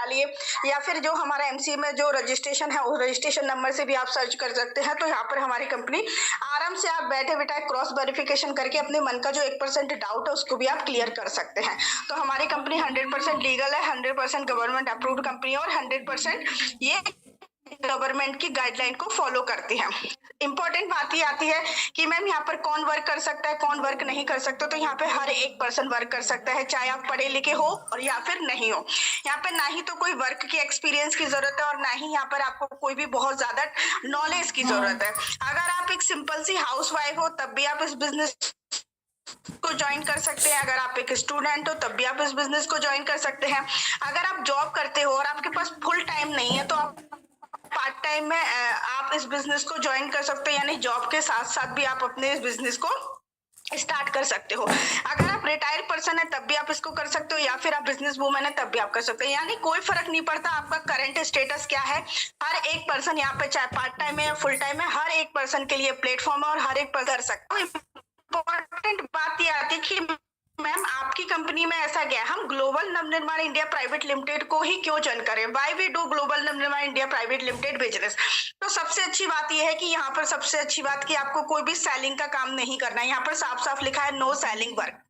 डालिए, या फिर जो हमारा एमसीए में जो रजिस्ट्रेशन है, उस रजिस्ट्रेशन नंबर से भी आप सर्च कर सकते हैं। तो यहाँ पर हमारी कंपनी आराम से आप बैठे बिठाए क्रॉस वेरिफिकेशन करके अपने मन का जो 1% डाउट है उसको भी आप क्लियर कर सकते हैं। तो हमारी कंपनी 100% लीगल है, 100% गवर्नमेंट अप्रूव्ड कंपनी है और 100% ये गवर्नमेंट की गाइडलाइन को फॉलो करती है। इंपॉर्टेंट बात ये आती है कि मैम यहाँ पर कौन वर्क कर सकता है, कौन वर्क नहीं कर सकता। तो यहाँ पे हर एक पर्सन वर्क कर सकता है, चाहे आप पढ़े लिखे हो और या फिर नहीं हो। यहाँ पे ना ही तो कोई वर्क की एक्सपीरियंस की जरूरत है और ना ही यहाँ पर आपको कोई भी बहुत ज्यादा नॉलेज की जरूरत है। अगर आप एक सिंपल सी हाउस वाइफ हो तब भी आप इस बिजनेस को ज्वाइन कर सकते हैं। अगर आप एक स्टूडेंट हो तब भी आप इस बिजनेस को ज्वाइन कर सकते हैं। अगर आप जॉब करते हो और आपके पास फुल टाइम नहीं है तो आप पार्ट टाइम में आप इस बिजनेस को ज्वाइन कर सकते हो, यानी जॉब के साथ साथ भी आप अपने इस बिजनेस को स्टार्ट कर सकते हो। अगर आप रिटायर्ड पर्सन है तब भी आप इसको कर सकते हो, या फिर आप बिजनेस वूमेन है तब भी आप कर सकते हो। यानी कोई फर्क नहीं पड़ता आपका करंट स्टेटस क्या है। हर एक पर्सन यहाँ पे चाहे पार्ट टाइम है या फुल टाइम है, हर एक पर्सन के लिए प्लेटफॉर्म है और हर एक कर सकता है। इम्पोर्टेंट बात ये आती है कि मैम आपकी कंपनी में ऐसा क्या है, हम global Navnirman India private limited को ही क्यों ज्वाइन करें, why we do global Navnirman India private limited business. तो सबसे अच्छी बात यह है कि यहाँ पर सबसे अच्छी बात कि आपको कोई भी सेलिंग का काम नहीं करना है। यहाँ पर साफ साफ लिखा है नो सेलिंग वर्क।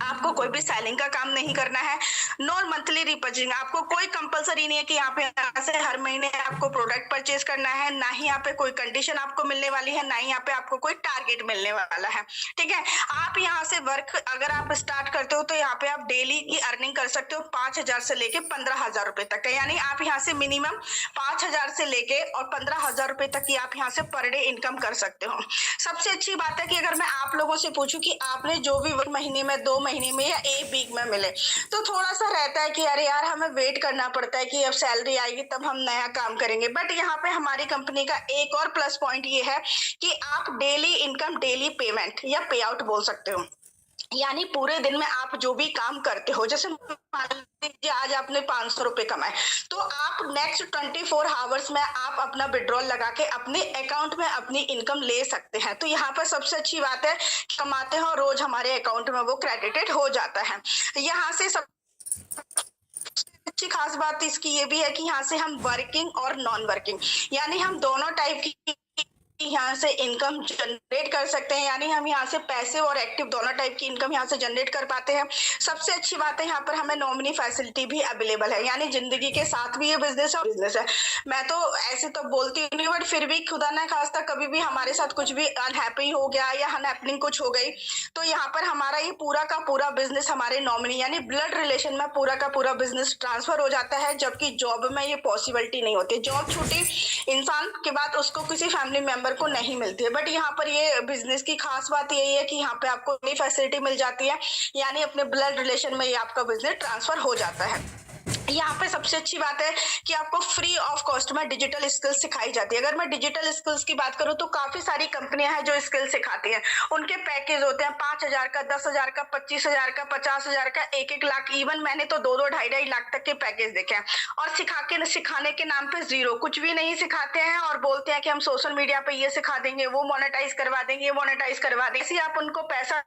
आपको कोई भी सेलिंग का काम नहीं करना है। नो मंथली रिपर्चेजिंग, आपको कोई कंपलसरी नहीं है कि यहाँ पे यहाँ से हर महीने आपको प्रोडक्ट परचेज करना है, ना ही यहाँ पे कोई कंडीशन आपको मिलने वाली है, ना ही यहाँ पे आपको कोई टारगेट मिलने वाला है। ठीक है, आप यहाँ से वर्क अगर आप स्टार्ट करते हो तो यहाँ पे आप डेली की अर्निंग कर सकते हो 5,000 से लेके 15,000 रुपए तक का। यानी आप यहाँ से मिनिमम 5,000 से लेके और 15,000 रुपए तक की आप यहाँ से पर डे इनकम कर सकते हो। सबसे अच्छी बात है कि अगर मैं आप लोगों से पूछूं कि आपने जो भी महीने में, 2 महीने में या 1 वीक में मिले, तो थोड़ा सा रहता है कि अरे यार हमें वेट करना पड़ता है कि अब सैलरी आएगी तब हम नया काम करेंगे। बट यहाँ पे हमारी कंपनी का एक और प्लस पॉइंट ये है कि आप डेली इनकम, डेली पेमेंट या पे आउट बोल सकते हो। यानी पूरे दिन में आप जो भी काम करते हो, जैसे मान लीजिए आज आपने 500 रुपए कमाए, तो आप नेक्स्ट 24 आवर्स में आप अपना विड्रॉल लगा के अपने अकाउंट में अपनी इनकम ले सकते हैं। तो यहाँ पर सबसे अच्छी बात है, कमाते हो रोज हमारे अकाउंट में वो क्रेडिटेड हो जाता है। यहाँ से सब अच्छी खास बात इसकी ये भी है कि यहाँ से हम वर्किंग और नॉन वर्किंग यानी हम दोनों टाइप की यहाँ से इनकम जनरेट कर सकते हैं। यानी हम यहाँ से पैसिव और एक्टिव दोनों टाइप की इनकम यहाँ से जनरेट कर पाते हैं। सबसे अच्छी बात है यहाँ पर हमें नॉमिनी फैसिलिटी भी अवेलेबल है, यानी जिंदगी के साथ भी ये बिजनेस है। मैं तो ऐसे तो बोलती नहीं, बट फिर भी खुदा ना खास्ता कभी भी हमारे साथ कुछ भी अनहैपी हो गया या अनहैपनिंग कुछ हो गई, तो यहाँ पर हमारा ये पूरा का पूरा बिजनेस हमारे नॉमिनी यानी ब्लड रिलेशन में पूरा का पूरा बिजनेस ट्रांसफर हो जाता है। जबकि जॉब में ये पॉसिबिलिटी नहीं होती। जॉब छूटी इंसान के बाद उसको किसी फैमिली मेंबर को नहीं मिलती है, बट यहाँ पर ये बिजनेस की खास बात यही है कि यहाँ पे आपको नई फैसिलिटी मिल जाती है, यानी अपने ब्लड रिलेशन में ये आपका बिजनेस ट्रांसफर हो जाता है। यहाँ पे सबसे अच्छी बात है कि आपको फ्री ऑफ कॉस्ट में डिजिटल स्किल्स सिखाई जाती है। अगर मैं डिजिटल स्किल्स की बात करूँ तो काफी सारी कंपनियां हैं जो स्किल सिखाती हैं। उनके पैकेज होते हैं 5,000 का, 10,000 का, 25,000 का, 50,000 का, 1-1 लाख, इवन मैंने तो 2-2, 2.5 लाख तक के पैकेज देखे हैं। और सिखाने के नाम पे जीरो, कुछ भी नहीं सिखाते हैं और बोलते हैं कि हम सोशल मीडिया पे ये सिखा देंगे, वो मोनेटाइज करवा देंगे, ये मोनेटाइज करवा देंगे। आप उनको पैसा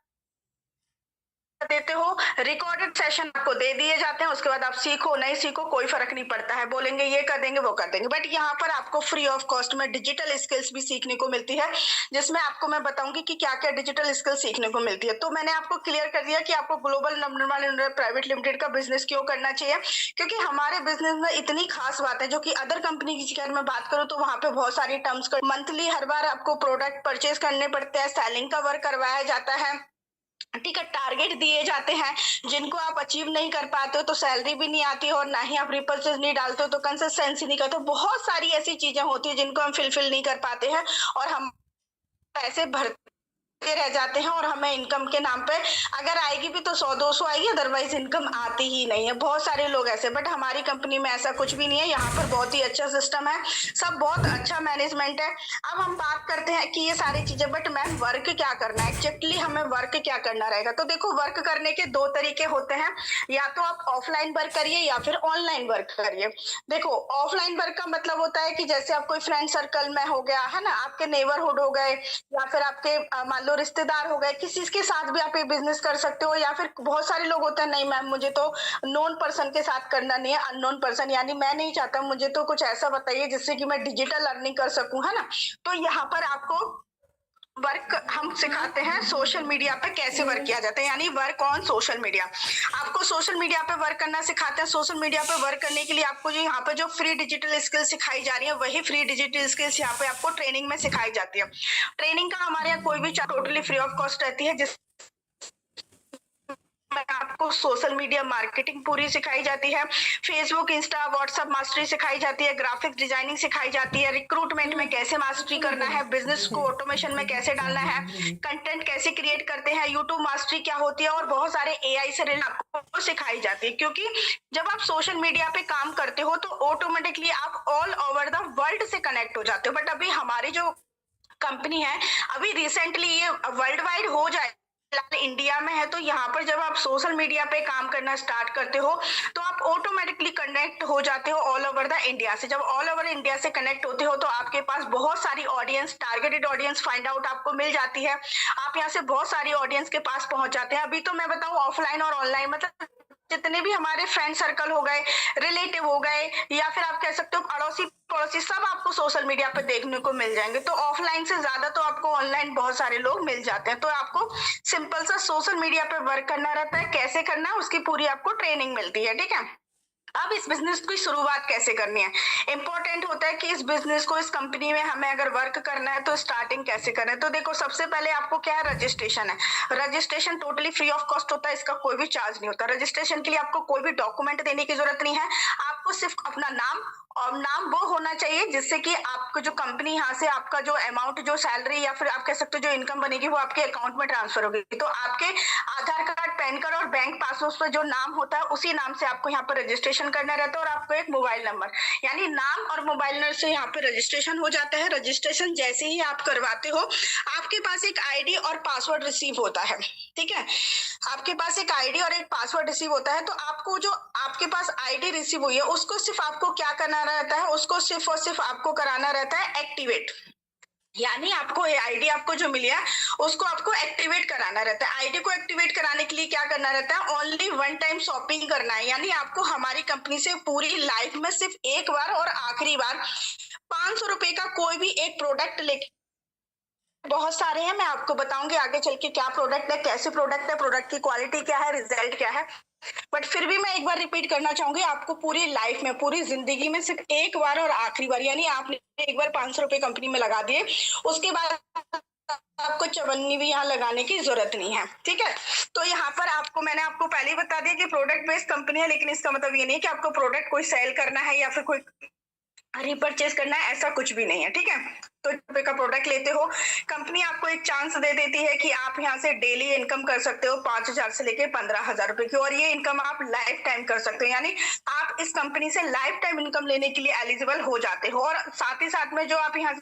देते हो, रिकॉर्डेड सेशन आपको दे दिए जाते हैं, उसके बाद आप सीखो नहीं सीखो कोई फर्क नहीं पड़ता है, बोलेंगे ये कर देंगे वो कर देंगे। बट यहाँ पर आपको फ्री ऑफ कॉस्ट में डिजिटल स्किल्स भी सीखने को मिलती है, जिसमें आपको मैं बताऊंगी कि क्या क्या डिजिटल स्किल्स सीखने को मिलती है। तो मैंने आपको क्लियर कर दिया कि आपको global Navnirman India private limited का बिजनेस क्यों करना चाहिए, क्योंकि हमारे बिजनेस में इतनी खास बात है जो कि अदर कंपनी की अगर मैं बात करूँ तो वहां पे बहुत सारी टर्म्स, मंथली हर बार आपको प्रोडक्ट परचेज करने पड़ते हैं, सेलिंग का वर्क करवाया जाता है, ठीक है, टारगेट दिए जाते हैं जिनको आप अचीव नहीं कर पाते हो तो सैलरी भी नहीं आती और ना ही आप रिपर्चेज नहीं डालते हो तो कंसिस्टेंसी नहीं करते हो। बहुत सारी ऐसी चीजें होती है जिनको हम फिलफिल नहीं कर पाते हैं और हम पैसे भरते रह जाते हैं और हमें इनकम के नाम पे अगर आएगी भी तो 100-200 आएगी, अदरवाइज इनकम आती ही नहीं है। बहुत सारे लोग ऐसे, बट हमारी कंपनी में ऐसा कुछ भी नहीं है। यहाँ पर बहुत ही अच्छा सिस्टम है, सब बहुत अच्छा मैनेजमेंट है। अब हम बात करते हैं कि ये सारी चीजें, बट मैम वर्क क्या करना है, एक्चुअली हमें वर्क क्या करना रहेगा। तो देखो, वर्क करने के 2 तरीके होते हैं, या तो आप ऑफलाइन वर्क करिए या फिर ऑनलाइन वर्क करिए। देखो, ऑफलाइन वर्क का मतलब होता है कि जैसे आप कोई फ्रेंड सर्कल में हो गया है ना, आपके नेबरहुड हो गए या फिर आपके मान लो लो, रिश्तेदार हो गए, किसी के साथ भी आप ये बिजनेस कर सकते हो। या फिर बहुत सारे लोग होते हैं, नहीं मैम मुझे तो नोन पर्सन के साथ करना नहीं है, अननोन पर्सन, यानी मैं नहीं चाहता, मुझे तो कुछ ऐसा बताइए जिससे कि मैं डिजिटल अर्निंग कर सकूं, है ना। तो यहाँ पर आपको वर्क हम सिखाते हैं सोशल मीडिया पे कैसे वर्क किया जाता है, यानी वर्क ऑन सोशल मीडिया। आपको सोशल मीडिया पे वर्क करना सिखाते हैं। सोशल मीडिया पे वर्क करने के लिए आपको जो यहाँ पे जो फ्री डिजिटल स्किल्स सिखाई जा रही है, वही फ्री डिजिटल स्किल्स यहाँ पे आपको ट्रेनिंग में सिखाई जाती है। ट्रेनिंग का हमारे यहाँ कोई भी टोटली फ्री ऑफ कॉस्ट रहती है, जिस में आपको सोशल मीडिया मार्केटिंग पूरी सिखाई जाती है, फेसबुक, इंस्टा, व्हाट्सएप मास्टरी सिखाई जाती है, ग्राफिक डिजाइनिंग सिखाई जाती है, रिक्रूटमेंट में कैसे मास्टरी करना है, बिजनेस को ऑटोमेशन में कैसे डालना है, कंटेंट कैसे क्रिएट करते हैं, यूट्यूब मास्टरी क्या होती है, और बहुत सारे एआई से रिलेटेड आपको सिखाई जाती है। क्योंकि जब आप सोशल मीडिया पे काम करते हो तो ऑटोमेटिकली आप ऑल ओवर द वर्ल्ड से कनेक्ट हो जाते हो। बट अभी हमारी जो कंपनी है, अभी रिसेंटली ये वर्ल्ड वाइड हो जाए, इंडिया में है, तो यहाँ पर जब आप सोशल मीडिया पे काम करना स्टार्ट करते हो तो आप ऑटोमेटिकली कनेक्ट हो जाते हो ऑल ओवर द इंडिया से। जब ऑल ओवर इंडिया से कनेक्ट होते हो तो आपके पास बहुत सारी audience, targeted audience find out आपको मिल जाती है। आप यहाँ से बहुत सारी ऑडियंस के पास पहुंच जाते हैं। अभी तो मैं बताऊं ऑफलाइन और ऑनलाइन, मतलब जितने भी हमारे फ्रेंड सर्कल हो गए, रिलेटिव हो गए, या फिर आप कह सकते हो अड़ोसी पड़ोसी, सब आपको सोशल मीडिया पे देखने को मिल जाएंगे। तो ऑफलाइन से ज्यादा तो आपको ऑनलाइन बहुत सारे लोग मिल जाते हैं। तो आपको सिंपल सा सोशल मीडिया पे वर्क करना रहता है, कैसे करना है उसकी पूरी आपको ट्रेनिंग मिलती है, ठीक है। अब इस बिजनेस की शुरुआत कैसे करनी है, इंपॉर्टेंट होता है कि इस बिजनेस को, इस कंपनी में हमें अगर वर्क करना है तो स्टार्टिंग कैसे करें। तो देखो सबसे पहले आपको क्या है, रजिस्ट्रेशन है। Registration totally free of cost होता है, इसका कोई भी चार्ज नहीं होता। रजिस्ट्रेशन के लिए आपको कोई भी डॉक्यूमेंट देने की जरूरत नहीं है, आपको सिर्फ अपना नाम, और नाम वो होना चाहिए जिससे कि आपको जो कंपनी यहाँ से आपका जो अमाउंट, जो सैलरी या फिर आप कह सकते हो जो इनकम बनेगी वो आपके अकाउंट में ट्रांसफर होगी। तो आपके आधार कार्ड, पैन कार्ड और बैंक पासबुक पर जो नाम होता है उसी नाम से आपको यहाँ पर रजिस्ट्रेशन करना रहता है। और आपको एक मोबाइल नंबर, यानी नाम और मोबाइल नंबर से यहाँ पे रजिस्ट्रेशन हो जाता है। रजिस्ट्रेशन जैसे ही आप करवाते हो आपके पास एक आईडी और पासवर्ड रिसीव होता है, ठीक है। आपके पास एक आईडी और एक पासवर्ड रिसीव होता है। तो आपको जो आपके पास आईडी रिसीव हुई है उसको सिर्फ आपको क्या करना रहता है, उसको सिर्फ और सिर्फ आपको कराना रहता है एक्टिवेट। यानी आपको ये आईडी आपको जो मिली है उसको आपको एक्टिवेट कराना रहता है। आईडी को एक्टिवेट कराने के लिए क्या करना रहता है, ओनली वन टाइम शॉपिंग करना है। यानी आपको हमारी कंपनी से पूरी लाइफ में सिर्फ एक बार और आखिरी बार 500 रुपए का कोई भी एक प्रोडक्ट लेके, बहुत सारे हैं, मैं आपको बताऊंगी आगे चल के क्या प्रोडक्ट है, कैसे प्रोडक्ट है, प्रोडक्ट की क्वालिटी क्या है, रिजल्ट क्या है। बट फिर भी मैं एक बार रिपीट करना चाहूंगी, आपको पूरी लाइफ में, पूरी जिंदगी में सिर्फ एक बार और आखिरी बार, यानी आपने एक बार 500 रुपए कंपनी में लगा दिए, उसके बाद आपको चवन्नी भी यहाँ लगाने की जरूरत नहीं है, ठीक है। तो यहाँ पर आपको, मैंने आपको पहले ही बता दिया कि प्रोडक्ट बेस्ड कंपनी है, लेकिन इसका मतलब ये नहीं कि आपको प्रोडक्ट कोई सेल करना है या फिर कोई रिपर्चेज करना है, ऐसा कुछ भी नहीं है, ठीक है। तो रुपए का प्रोडक्ट लेते हो, कंपनी आपको एक चांस दे देती है कि आप यहाँ से डेली इनकम कर सकते हो 5,000 से लेके 15,000 रुपए की, और ये इनकम आप लाइफ टाइम कर सकते हो। यानी आप इस कंपनी से लाइफ टाइम इनकम लेने के लिए एलिजिबल हो जाते हो। और साथ ही साथ में जो आप यहाँ,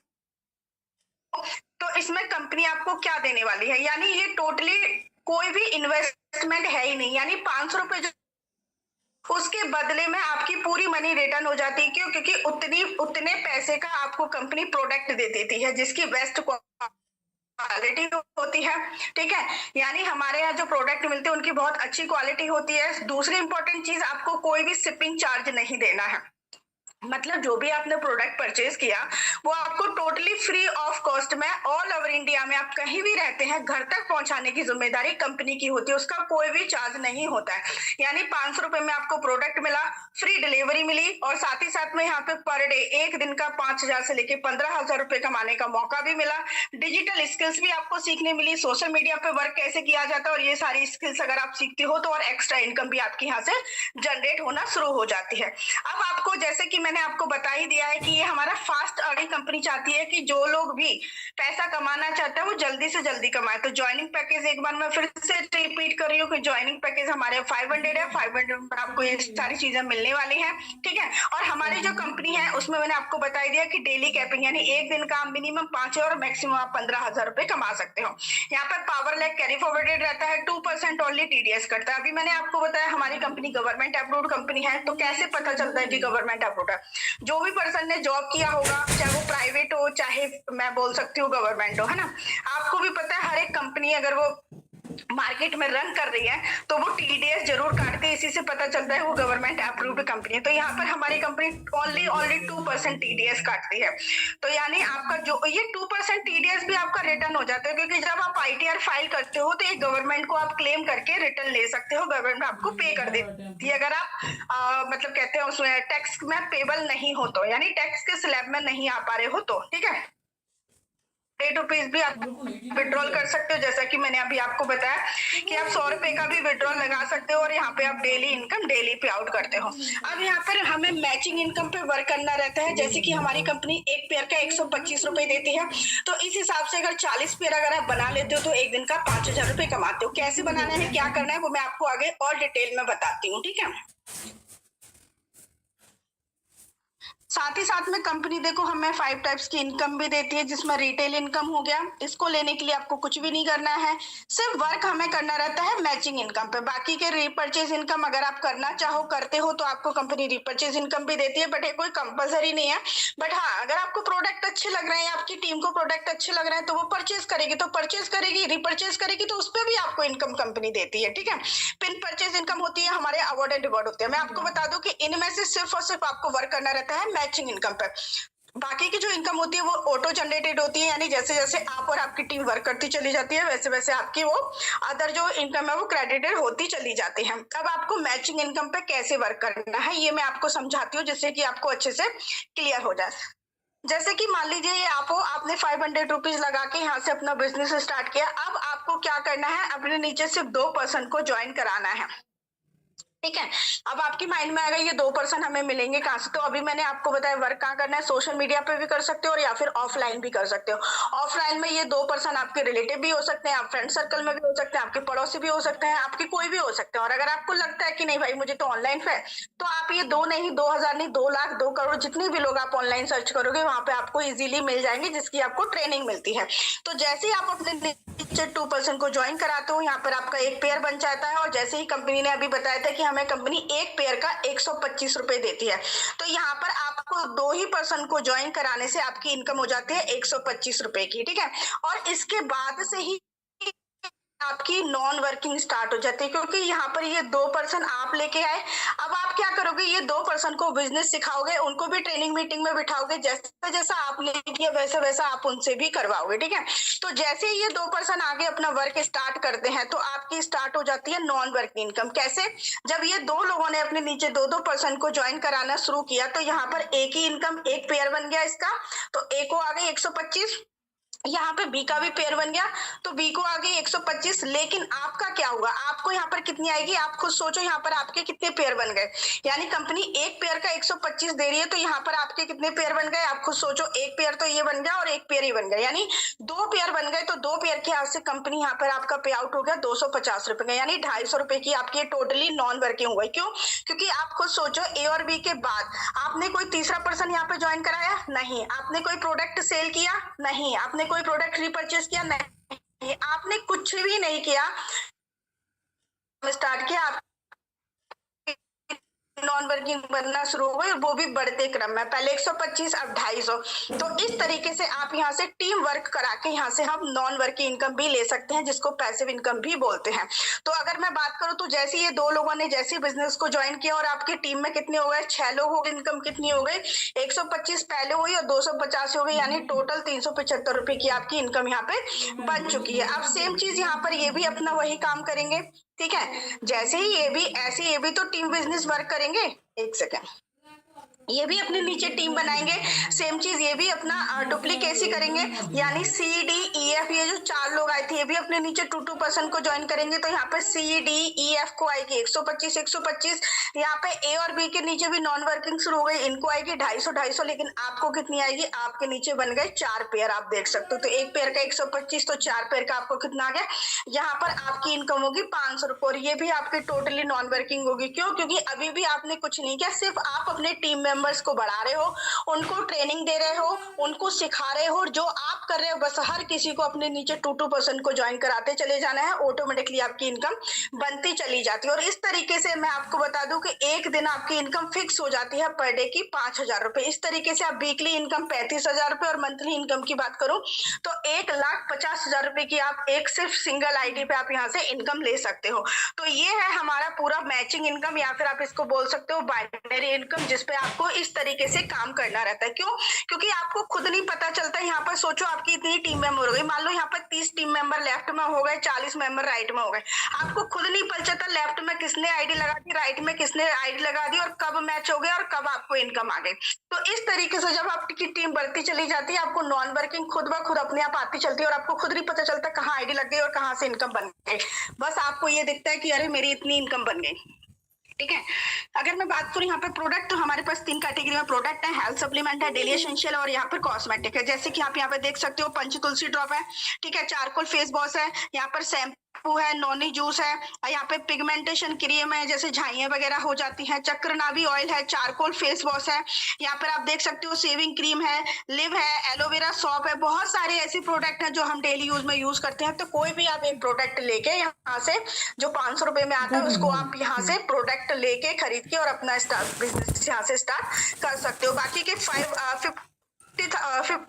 तो इसमें कंपनी आपको क्या देने वाली है, यानी ये टोटली कोई भी इन्वेस्टमेंट है ही नहीं। यानी 500 रुपए जो उसके बदले में आपकी पूरी मनी रिटर्न हो जाती है। क्यों? क्योंकि उतने पैसे का आपको कंपनी प्रोडक्ट दे देती है जिसकी बेस्ट क्वालिटी होती है, ठीक है। यानी हमारे यहाँ जो प्रोडक्ट मिलते हैं उनकी बहुत अच्छी क्वालिटी होती है। दूसरी इंपॉर्टेंट चीज, आपको कोई भी शिपिंग चार्ज नहीं देना है। मतलब जो भी आपने प्रोडक्ट परचेज किया वो आपको टोटली फ्री ऑफ कॉस्ट में ऑल ओवर इंडिया में, आप कहीं भी रहते हैं, घर तक पहुंचाने की जिम्मेदारी कंपनी की होती है, उसका कोई भी चार्ज नहीं होता है। यानी 500 रुपए में आपको प्रोडक्ट मिला, फ्री डिलीवरी मिली, और साथ ही साथ में यहाँ पे पर डे एक दिन का 5,000 से लेके 15,000 रुपए कमाने का मौका भी मिला। डिजिटल स्किल्स भी आपको सीखने मिली, सोशल मीडिया पे वर्क कैसे किया जाता है, और ये सारी स्किल्स अगर आप सीखते हो तो और एक्स्ट्रा इनकम भी आपकी यहाँ से जनरेट होना शुरू हो जाती है। अब आपको, जैसे कि मैंने आपको बता ही दिया है कि ये हमारा फास्ट अर्निंग कंपनी चाहती है कि जो लोग भी पैसा कमाना चाहते हैं वो जल्दी से जल्दी कमाए। तो ज्वाइनिंग पैकेज एक बार मैं फिर से रिपीट कर रही हूँ कि ज्वाइनिंग पैकेज हमारे 500 है। 500 में आपको ये सारी चीजें मिलने वाली हैं, ठीक है। और हमारी जो कंपनी है उसमें मैंने आपको बता दिया कि डेली कैपिंग यानी एक दिन का मिनिमम 5 और मैक्सिमम आप 15,000 रुपए कमा सकते हो। यहाँ पर पावर लैग कैरी फॉरवर्डेड रहता है, 2% ओनली टीडीएस करता है। अभी मैंने आपको बताया हमारी कंपनी गवर्नमेंट अप्रूव्ड कंपनी है, तो कैसे पता चलता है कि गवर्नमेंट अप्रूव्ड है? जो भी पर्सन ने जॉब किया होगा, चाहे वो प्राइवेट हो चाहे मैं बोल सकती हूँ गवर्नमेंट हो, है ना। आपको भी पता है हर एक कंपनी अगर वो मार्केट में रन कर रही है तो वो टीडीएस जरूर काटते हैं, इसी से पता चलता है वो गवर्नमेंट अप्रूव्ड कंपनी है। तो यहाँ पर हमारी कंपनी ओनली 2% टीडीएस काटती है। तो यानी आपका जो ये 2% टीडीएस भी आपका रिटर्न हो जाता है, क्योंकि जब आप आईटीआर फाइल करते हो तो ये गवर्नमेंट को आप क्लेम करके रिटर्न ले सकते हो, गवर्नमेंट आपको पे कर देती है अगर आप मतलब कहते हैं उसमें टैक्स में पेबल नहीं हो तो, यानी टैक्स के स्लैब में नहीं आ पा रहे हो तो, ठीक है। ₹8 भी आप विड्रॉल कर सकते हो, जैसा कि मैंने अभी आपको बताया कि आप 100 रुपए का भी विड्रॉल लगा सकते हो और यहाँ पे आप डेली इनकम डेली पे आउट करते हो। अब यहाँ पर हमें मैचिंग इनकम पे वर्क करना रहता है, जैसे कि हमारी कंपनी एक पेयर का 125 रुपए देती है, तो इस हिसाब से अगर 40 पेयर अगर आप बना लेते हो तो एक दिन का 5,000 रुपए कमाते हो। कैसे बनाना है, क्या करना है, वो मैं आपको आगे और डिटेल में बताती हूँ, ठीक है। साथ ही साथ में कंपनी देखो हमें 5 टाइप्स की इनकम भी देती है, जिसमें रिटेल इनकम हो गया। इसको लेने के लिए आपको कुछ भी नहीं करना है, सिर्फ वर्क हमें करना रहता है मैचिंग इनकम पे। बाकी के रीपरचेज इनकम अगर आप करना चाहो करते हो तो आपको कंपनी रीपरचेज इनकम भी देती है, बट ये कोई कंपलसरी नहीं है। बट हाँ, अगर आपको प्रोडक्ट अच्छे लग रहे हैं, आपकी टीम को प्रोडक्ट अच्छे लग रहे हैं तो वो परचेज करेगी, तो परचेज करेगी, रीपरचेज करेगी तो उस पर भी आपको इनकम कंपनी देती है, ठीक है। पिन परचेज इनकम होती है, हमारे अवार्ड एंड रिवॉर्ड होते हैं। मैं आपको बता दूं कि इनमें से सिर्फ और सिर्फ आपको वर्क करना रहता है मैचिंग इनकम पर। बाकी की जो इनकम होती है वो ऑटो जनरेटेड होती है, यानी जैसे जैसे आप और आपकी टीम वर्क करती चली जाती है वैसे वैसे आपकी वो अदर जो इनकम है वो क्रेडिटेड होती चली जाती है। अब आपको मैचिंग इनकम पे कैसे वर्क करना है ये मैं आपको समझाती हूँ, जिससे कि आपको अच्छे से क्लियर हो जाए। जैसे कि मान लीजिए ये आपने 500 रुपीज लगा के यहाँ से अपना बिजनेस स्टार्ट किया। अब आपको क्या करना है, अपने नीचे सिर्फ 2% को ज्वाइन कराना है, ठीक है। अब आपकी माइंड में आएगा ये 2% हमें मिलेंगे कहाँ से, तो अभी मैंने आपको बताया वर्क कहाँ करना है, सोशल मीडिया पे भी कर सकते हो और या फिर ऑफलाइन भी कर सकते हो। ऑफलाइन में ये 2% आपके रिलेटिव भी हो सकते हैं, आप फ्रेंड सर्कल में भी हो सकते हैं, आपके पड़ोसी भी हो सकते हैं, आपके कोई भी हो सकते हैं। और अगर आपको लगता है कि नहीं भाई मुझे तो ऑनलाइन है, तो आप ये 2 नहीं 2,000 नहीं 2 लाख 2 करोड़ जितने भी लोग आप ऑनलाइन सर्च करोगे वहां पे आपको इजीली मिल जाएंगे, जिसकी आपको ट्रेनिंग मिलती है। तो जैसे ही आप अपने नीचे 2% को ज्वाइन कराते हो, यहाँ पर आपका एक पेयर बन जाता है। और जैसे ही कंपनी ने अभी बताया था कि हमें कंपनी एक पेयर का 125 रुपए देती है, तो यहाँ पर आपको 2 ही पर्सन को ज्वाइन कराने से आपकी इनकम हो जाती है 125 रुपए की, ठीक है। और इसके बाद से ही आपकी नॉन वर्किंग स्टार्ट हो जाती है, क्योंकि यहाँ पर ये 2% आप लेके आए। अब आप क्या करोगे, ये 2% को बिजनेस सिखाओगे, उनको भी ट्रेनिंग मीटिंग में बिठाओगे, जैसा जैसा आपने किया वैसा वैसा आप उनसे भी करवाओगे, ठीक है। तो जैसे ही ये 2% आगे अपना वर्क स्टार्ट करते हैं तो आपकी स्टार्ट हो जाती है नॉन वर्किंग इनकम। कैसे, जब ये 2 लोगों ने अपने नीचे 2% को ज्वाइन कराना शुरू किया तो यहाँ पर एक ही इनकम एक पेयर बन गया इसका, तो ए को आ गई 125, यहाँ पे बी का भी पेयर बन गया तो बी को आ गई 125। लेकिन आपका क्या होगा, आपको यहाँ पर कितनी आएगी आप खुद सोचो, यहाँ पर आपके कितने पेयर बन गए। यानी कंपनी एक पेयर का 125 दे रही है, तो यहाँ पर आपके कितने पेयर बन गए आप खुद सोचो। एक पेयर तो ये बन गया और एक पेयर ही बन गया, यानी 2 पेयर बन गए। तो 2 पेयर के हाथ से कंपनी यहाँ पर आपका पे आउट हो गया 250 रुपए का, यानी 250 रुपए की आपकी टोटली नॉन वर्किंग हो गई। क्यों, क्योंकि आप खुद सोचो ए और बी के बाद आपने कोई तीसरा पर्सन यहाँ पे ज्वाइन कराया नहीं, आपने कोई प्रोडक्ट सेल किया नहीं, आपने कोई प्रोडक्ट रीपरचेज किया नहीं, आपने कुछ भी नहीं किया, स्टार्ट किया आप नॉन वर्किंग बनना शुरू हो गई, वो भी बढ़ते क्रम में, पहले 125 अब 250। तो इस तरीके से आप यहाँ से टीम वर्क करा के यहाँ से हम नॉन वर्किंग इनकम भी ले सकते हैं, जिसको पैसिव इनकम भी बोलते हैं। तो अगर मैं बात करूँ तो जैसे ये 2 लोगों ने जैसे बिजनेस को ज्वाइन किया और आपकी टीम में कितने हो गए 6 लोग हो गए, इनकम कितनी हो गई 125 पहले हुई और 250 हो गई, यानी टोटल 375 रुपए की आपकी इनकम यहाँ पे बन चुकी है। अब सेम चीज यहाँ पर ये भी अपना वही काम करेंगे, ठीक है। जैसे ही ये भी ऐसे ये भी तो टीम बिजनेस वर्क करेंगे। एक सेकेंड, ये भी अपने नीचे टीम बनाएंगे, सेम चीज ये भी अपना डुप्लीकेसी करेंगे, यानी सी डी ई एफ, ये जो 4 लोग आए थे ये भी अपने नीचे 2% को ज्वाइन करेंगे। तो यहाँ पे सी डी ई एफ को आएगी 125। यहाँ पे ए और बी के नीचे भी नॉन वर्किंग शुरू हो गई, इनको आएगी 250, लेकिन आपको कितनी आएगी, आपके नीचे बन गए 4 पेयर, आप देख सकते हो। तो एक पेयर का 125, तो 4 पेयर का आपको कितना आ गया, यहाँ पर आपकी इनकम होगी 500 रुपए, और ये भी आपकी टोटली नॉन वर्किंग होगी। क्यों? क्योंकि अभी भी आपने कुछ नहीं किया, सिर्फ आप अपने टीम मेंबर्स को बढ़ा रहे हो, उनको ट्रेनिंग दे रहे हो, उनको सिखा रहे हो, जो आप कर रहे हो बस हर किसी को अपने नीचे 2% को ज्वाइन कराते चले जाना है, ऑटोमेटिकली आपकी इनकम बनती चली जाती है। और इस तरीके से मैं आपको बता दूं कि एक दिन आपकी इनकम फिक्स हो जाती है पर डे की 5,000 रुपए। इस तरीके से आप वीकली इनकम 35,000 रुपए, और मंथली इनकम की बात करूं तो 1,50,000 रुपए की आप एक सिर्फ सिंगल आईडी पे आप यहाँ से इनकम ले सकते हो। तो ये है हमारा पूरा मैचिंग इनकम, या फिर आप इसको बोल सकते हो बाइनरी इनकम, जिसपे आपको इस तरीके से काम करना रहता है। क्यों? क्योंकि आपको खुद नहीं पता चलता। यहाँ पर सोचो आपकी इतनी टीम मेंबर हो गई, मान लो यहाँ पर 30 टीम मेंबर लेफ्ट में हो गए, 40 मेंबर राइट में हो गए, आपको खुद नहीं पता चलता लेफ्ट में किसने आईडी लगा दी, राइट में किसने आईडी लगा दी, और कब मैच हो गया और कब आपको इनकम आ गई। तो इस तरीके से जब आपकी टीम बढ़ती चली जाती है, आपको नॉन वर्किंग खुद ब खुद अपने आप आती चलती है, और आपको खुद नहीं पता चलता कहाँ आईडी लग गई और कहाँ से इनकम बन गई। बस आपको ये दिखता है कि अरे मेरी इतनी इनकम बन गई। ठीक है। अगर मैं बात करूं यहाँ पे प्रोडक्ट, तो हमारे पास 3 कैटेगरी में प्रोडक्ट है, हेल्थ सप्लीमेंट है, डेली एसेंशियल, और यहाँ पर कॉस्मेटिक है। जैसे कि आप यहाँ पे देख सकते हो पंच तुलसी ड्रॉप है, ठीक है, चारकोल फेस वॉश है, यहाँ पर शैम्पू है, नोनी जूस है, यहाँ पे पिगमेंटेशन क्रीम है, जैसे झाइयां वगैरह हो जाती है, चक्रनाभी ऑयल है, चारकोल फेस वॉश है, यहाँ पर आप देख सकते हो सेविंग क्रीम है, लिव है, एलोवेरा सॉप है, बहुत सारे ऐसे प्रोडक्ट हैं जो हम डेली यूज में यूज करते हैं। तो कोई भी आप एक प्रोडक्ट लेके यहाँ से जो 500 रुपए में आता है उसको आप यहाँ से प्रोडक्ट लेके खरीद के और अपना स्टार्ट बिजनेस यहाँ से स्टार्ट कर सकते हो। बाकी के 50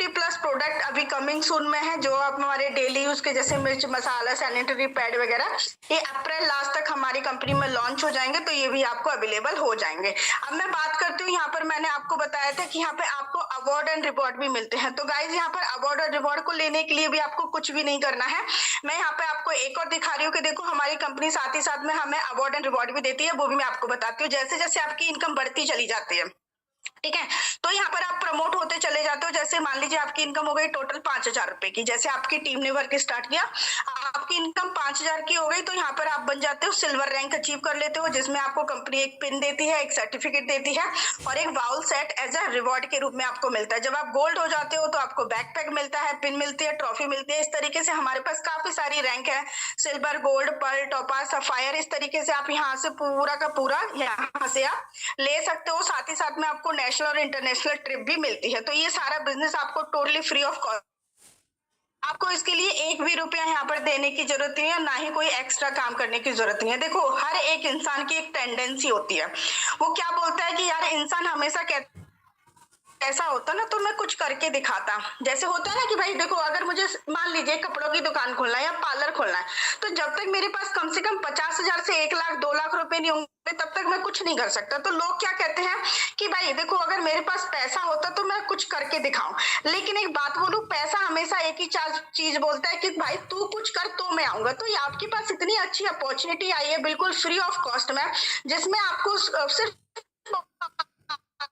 प्लस प्रोडक्ट अभी कमिंग सून में है, जो आप हमारे डेली यूज के जैसे मिर्च मसाला, सैनिटरी पैड वगैरह, ये अप्रैल लास्ट तक हमारी कंपनी में लॉन्च हो जाएंगे, तो ये भी आपको अवेलेबल हो जाएंगे। अब मैं बात करती हूँ, यहाँ पर मैंने आपको बताया था कि यहाँ पे आपको अवार्ड एंड रिवॉर्ड भी मिलते हैं। तो गाइज यहाँ पर अवार्ड और रिवॉर्ड को लेने के लिए भी आपको कुछ भी नहीं करना है। मैं यहाँ पे आपको एक और दिखा रही हूँ कि देखो हमारी कंपनी साथ ही साथ में हमें अवार्ड एंड रिवॉर्ड भी देती है, वो भी मैं आपको बताती हूँ। जैसे जैसे आपकी इनकम बढ़ती चली जाती है, ठीक है, तो यहाँ पर आप प्रमोट होते चले जाते हो। जैसे मान लीजिए आपकी इनकम हो गई टोटल 5,000 रुपए की, जैसे आपकी टीम ने वर्क स्टार्ट किया, आपकी इनकम 5,000 की हो गई, तो यहाँ पर आप बन जाते हो सिल्वर रैंक अचीव कर लेते हो, जिसमें आपको कंपनी एक पिन देती है, एक सर्टिफिकेट देती है, और एक bowl set as a reward के रूप में आपको मिलता है। जब आप गोल्ड हो जाते हो तो आपको बैकपैक मिलता है, पिन मिलती है, ट्रॉफी मिलती है। इस तरीके से हमारे पास काफी सारी रैंक है, सिल्वर, गोल्ड, पर्ल, टॉपाज, सफायर, इस तरीके से आप यहाँ से पूरा का पूरा यहाँ से आप ले सकते हो। साथ ही साथ में आपको नेशनल और इंटरनेशनल ट्रिप भी मिलती है। तो ये सारा बिजनेस आपको टोटली फ्री ऑफ कॉस्ट, आपको इसके लिए एक भी रुपया यहाँ पर देने की जरूरत नहीं है, ना ही कोई एक्स्ट्रा काम करने की जरूरत नहीं है। देखो हर एक इंसान की एक टेंडेंसी होती है, वो क्या बोलता है कि यार इंसान हमेशा कहता ऐसा होता ना तो मैं कुछ करके दिखाता। जैसे होता है ना कि भाई देखो अगर मुझे मान लीजिए कपड़ों की दुकान खोलना है या पार्लर खोलना है, तो जब तक मेरे पास कम से कम 50,000 से 1 लाख 2 लाख रुपए नहीं होंगे तब तक मैं कुछ नहीं कर सकता। तो लोग क्या कहते हैं कि भाई देखो अगर मेरे पास पैसा होता तो मैं कुछ करके दिखाऊं। लेकिन एक बात बोलूं, पैसा हमेशा एक ही चीज बोलता है कि भाई तू कुछ कर तो मैं आऊंगा। तो ये आपके पास इतनी अच्छी अपॉर्चुनिटी आई है बिल्कुल फ्री ऑफ कॉस्ट में, जिसमें आपको सिर्फ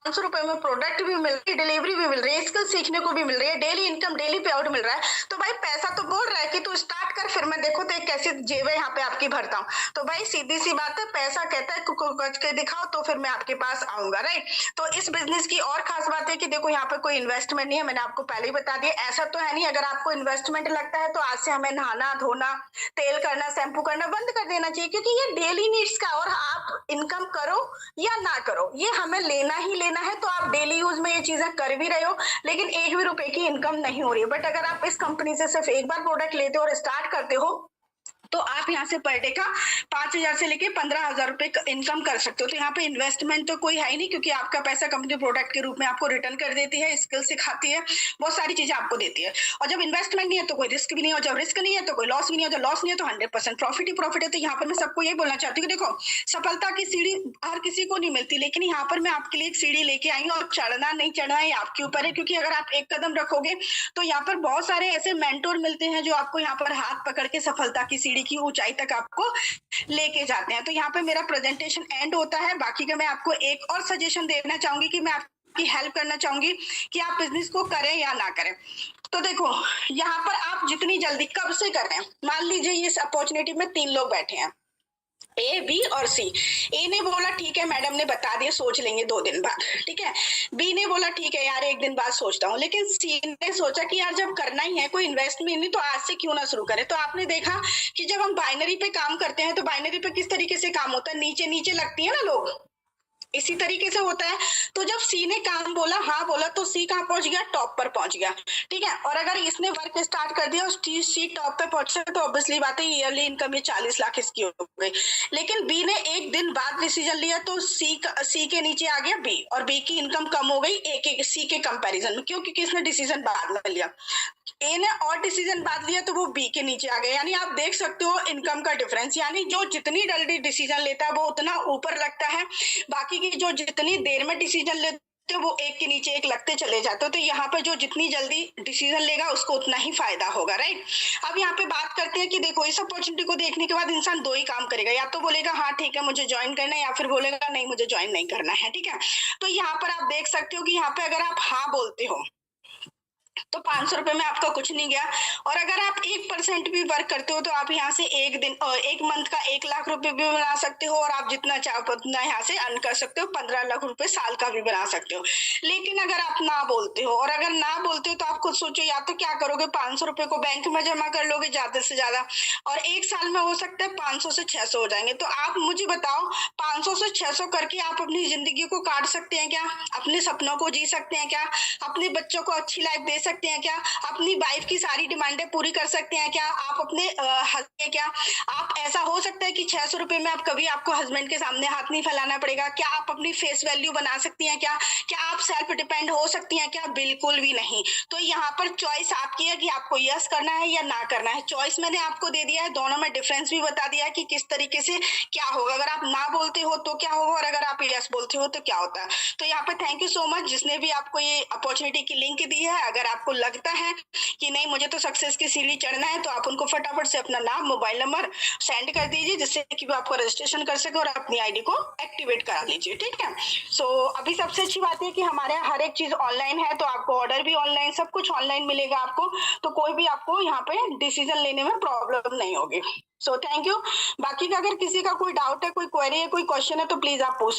500 रुपए में प्रोडक्ट भी मिल रही है, डिलीवरी भी मिल रही है, स्किल सीखने को भी मिल रही है, डेली इनकम, डेली पे आउट मिल रहा है। तो भाई पैसा तो बोल रहा है कि तू स्टार्ट कर, फिर मैं देखो तो एक कैसी जेब है यहाँ पे आपकी भरता हूँ। तो भाई सीधी सी बात है, पैसा कहता है कुछ के दिखाओ तो फिर मैं आपके पास आऊंगा, राइट। तो इस बिजनेस की और खास बात है कि देखो यहाँ पे कोई इन्वेस्टमेंट नहीं है, मैंने आपको पहले ही बता दिया। ऐसा तो है नहीं अगर आपको इन्वेस्टमेंट लगता है तो आज से हमें नहाना धोना, तेल करना, शैम्पू करना बंद कर देना चाहिए, क्योंकि ये डेली नीड्स का, और आप इनकम करो या ना करो ये हमें लेना ही लेना है। तो आप डेली यूज में ये चीजें कर भी रहे हो, लेकिन एक भी रुपए की इनकम नहीं हो रही है। बट अगर आप इस कंपनी से सिर्फ एक बार प्रोडक्ट लेते हो और स्टार्ट करते हो तो आप यहाँ से पर डे का 5,000 से लेके 15,000 रुपए इनकम कर सकते हो। तो यहाँ पे इन्वेस्टमेंट तो कोई है ही नहीं, क्योंकि आपका पैसा कंपनी प्रोडक्ट के रूप में आपको रिटर्न कर देती है, स्किल सिखाती है, बहुत सारी चीजें आपको देती है। और जब इन्वेस्टमेंट नहीं है तो कोई रिस्क भी नहीं है, और जब रिस्क नहीं है तो कोई लॉस भी नहीं है, जब लॉस नहीं है तो 100% प्रॉफिट ही प्रॉफिट है। तो यहाँ पर मैं सबको यही बोलना चाहती हूँ कि देखो सफलता की सीढ़ी हर किसी को नहीं मिलती, लेकिन यहाँ पर मैं आपके लिए एक सीढ़ी लेके आई हूँ, और चढ़ना नहीं चढ़ना है आपके ऊपर है। क्योंकि अगर आप एक कदम रखोगे तो यहाँ पर बहुत सारे ऐसे मेंटोर मिलते हैं जो आपको यहाँ पर हाथ पकड़ के सफलता की सीढ़ी सीढ़ी की ऊंचाई तक आपको लेके जाते हैं। तो यहाँ पे मेरा प्रेजेंटेशन एंड होता है। बाकी का मैं आपको एक और सजेशन देना चाहूंगी कि मैं आपकी हेल्प करना चाहूंगी कि आप बिजनेस को करें या ना करें। तो देखो, यहाँ पर आप जितनी जल्दी कब से करें, मान लीजिए इस अपॉर्चुनिटी में 3 लोग बैठे हैं, ए, बी और सी। ए ने बोला ठीक है, मैडम ने बता दिया, सोच लेंगे 2 दिन बाद, ठीक है। बी ने बोला ठीक है यार, 1 दिन बाद सोचता हूँ। लेकिन सी ने सोचा कि यार जब करना ही है, कोई इन्वेस्टमेंट नहीं, तो आज से क्यों ना शुरू करें। तो आपने देखा कि जब हम बाइनरी पे काम करते हैं तो बाइनरी पे किस तरीके से काम होता है, नीचे नीचे लगती है ना लोग, इसी तरीके से होता है। तो जब सी ने काम बोला, हाँ बोला, तो सी कहाँ पहुंच गया, टॉप पर पहुंच गया, ठीक है। और अगर इसने वर्क स्टार्ट कर दिया और सी टॉप पे पहुंचे तो ऑब्वियसली बात है ईयरली इनकम ये 40 लाख इसकी हो गई। लेकिन बी ने 1 दिन बाद डिसीजन लिया तो सी के नीचे आ गया बी, और बी की इनकम कम हो गई सी के कंपैरिजन में। क्यों? क्योंकि इसने डिसीजन बाद में लिया। ए ने और डिसीजन बाद लिया तो वो बी के नीचे आ गया। यानी आप देख सकते हो इनकम का डिफरेंस, यानी जो जितनी जल्दी डिसीजन लेता है वो उतना ऊपर लगता है, बाकी की जो जितनी देर में डिसीजन लेते हो वो एक के नीचे एक लगते चले जाते हो। तो यहाँ पे जो जितनी जल्दी डिसीजन लेगा उसको उतना ही फायदा होगा, राइट। अब यहाँ पे बात करते हैं कि देखो, इस अपॉर्चुनिटी को देखने के बाद इंसान 2 ही काम करेगा, या तो बोलेगा हाँ ठीक है मुझे ज्वाइन करना है, या फिर बोलेगा नहीं मुझे ज्वाइन नहीं करना है, ठीक है। तो यहाँ पर आप देख सकते हो कि यहाँ पे अगर आप हाँ बोलते हो तो 500 रुपए में आपका कुछ नहीं गया। और अगर आप 1% भी वर्क करते हो तो आप यहाँ से एक मंथ का 1 लाख रुपए भी बना सकते हो, और आप जितना चाहो उतना यहाँ से अर्न कर सकते हो, 15 लाख रुपए साल का भी बना सकते हो। लेकिन अगर आप ना बोलते हो, और अगर ना बोलते हो तो आप खुद सोचो, या तो क्या करोगे, 500 रुपए को बैंक में जमा कर लोगे ज्यादा से ज्यादा, और 1 साल में हो सकता है 500 से 600 हो जाएंगे। तो आप मुझे बताओ, 500 से 600 करके आप अपनी जिंदगी को काट सकते हैं क्या? अपने सपनों को जी सकते हैं क्या? अपने बच्चों को अच्छी लाइफ दे सकते हैं क्या? अपनी वाइफ की सारी डिमांडें पूरी कर सकते हैं क्या? आप अपने क्या आप, ऐसा हो सकता है कि 600 रुपए में आप कभी आपको हस्बैंड के सामने हाथ नहीं फैलाना पड़ेगा? क्या आप अपनी फेस वैल्यू बना सकती हैं क्या? क्या आप सेल्फ डिपेंड हो सकती हैं क्या? बिल्कुल भी नहीं। तो यहाँ पर चॉइस आपकी है कि आपको यस करना है या ना करना है। चॉइस मैंने आपको दे दिया है, दोनों में डिफरेंस भी बता दिया है कि किस तरीके से क्या होगा। अगर आप ना बोलते हो तो क्या होगा, और अगर आप यस बोलते हो तो क्या होता है। तो यहाँ पे थैंक यू सो मच जिसने भी आपको ये अपॉर्चुनिटी की लिंक दी है। अगर आपको लगता है कि नहीं मुझे तो सक्सेस की सीढ़ी चढ़ना है, तो आप उनको फटाफट से अपना नाम, मोबाइल नंबर सेंड कर दीजिए, जिससे कि वो आपको रजिस्ट्रेशन कर सके और अपनी आईडी को एक्टिवेट करा लीजिए, ठीक है। सो अभी सबसे अच्छी बात है कि हमारे यहाँ हर एक चीज ऑनलाइन है, तो आपको ऑर्डर भी ऑनलाइन, सब कुछ ऑनलाइन मिलेगा आपको, तो कोई भी आपको यहाँ पे डिसीजन लेने में प्रॉब्लम नहीं होगी। So thank you. बाकी का अगर किसी का कोई डाउट है, कोई क्वेरी है, कोई क्वेश्चन है, तो प्लीज आप पूछ सकते हैं।